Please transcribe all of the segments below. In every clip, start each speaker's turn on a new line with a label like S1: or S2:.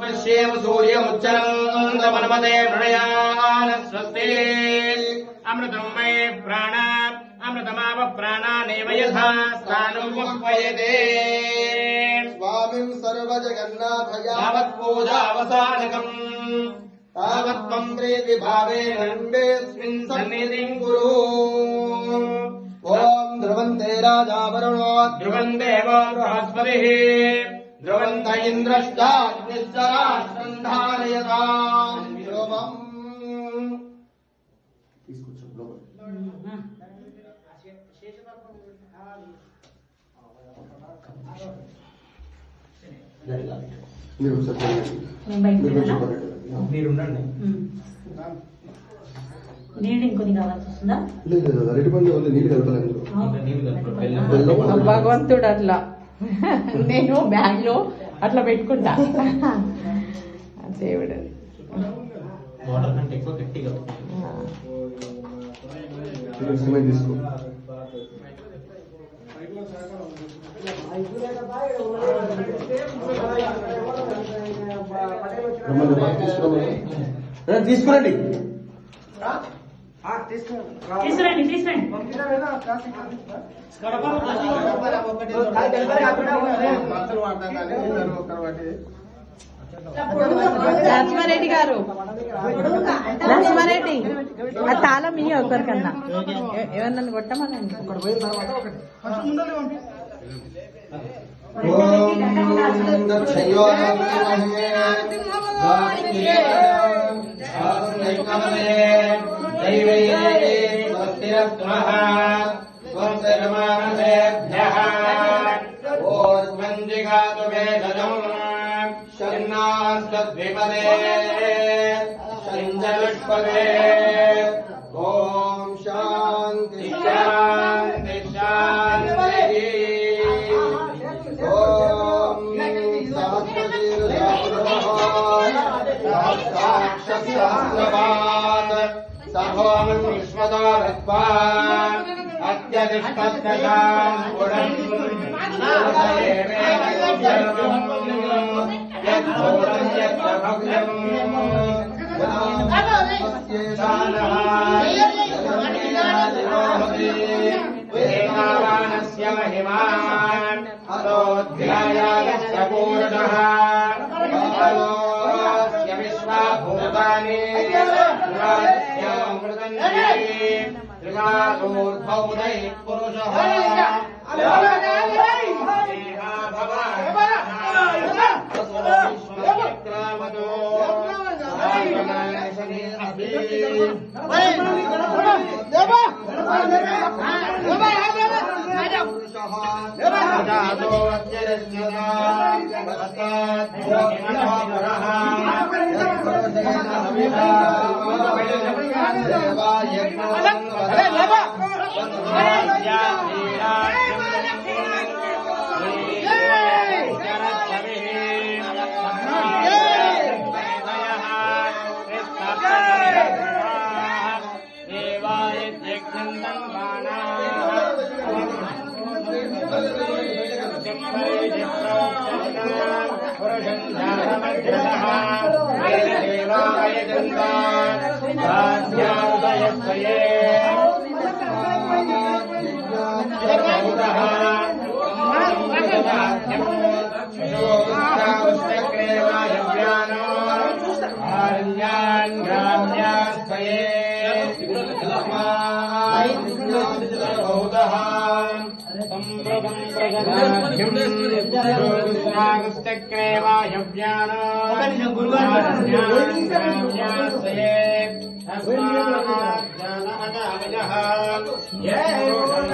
S1: पश्येम सूर्यमुच्चरन्दमनमते प्रणयान स्वस्ति अमृतं मे प्राण अमृतमाव प्राणानेव यथा स्थानं मुह्यते स्वामिं सर्वजगन्नाथ यावत्पूजावसानकम् तावत्त्वं प्रीतिभावेन नन्देऽस्मिन् सन्निधिं कुरु ॐ ध्रुवन्ते राजा वरुणो ध्रुवं देवो बृहस्पतिः ध्रुवन्त इन्द्रश्चाग्निश्चराष्ट्रं धारयताम् ध्रुवम्
S2: నీళ్ళు ఇంకొన్ని కావాల్సి వస్తుందా?
S3: భగవంతుడు అట్లా నేను బ్యాగ్ లో అట్లా పెట్టుకుంటా. దేవుడు
S4: తీసుకో. తీసుకురండి
S2: తీసుకురండి తీసుకురండి.
S3: నరసింహారెడ్డి గారు, నరసింహారెడ్డి ఆ తాళం మీ ఒకరికన్నా ఏమన్నా కొట్టమనండి.
S1: शन्नास्तद्विपदे शञ्जलुष्पदे ॐ शान्ति शान्ति शान्तिः ॐ सहस्रवान् सहोमं विश्वतो रत्वा अत्यधिष्ठत्तजां गुणं वेदावानस्य महिमान् अतोऽध्यायास्य पूर्णः अतोऽस्य विश्वाभूतानि मृदन्ति त्रिकालोद्भौतैः पुरुषः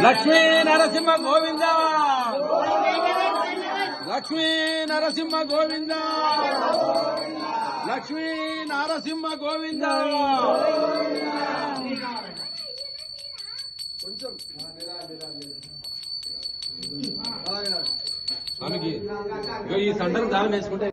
S4: లక్ష్మీ నరసింహ గోవింద, లక్ష్మీ నరసింహ గోవింద, లక్ష్మీ నరసింహ గోవింద. స్వామికి ఈ సంటను దానం వేసుకుంటే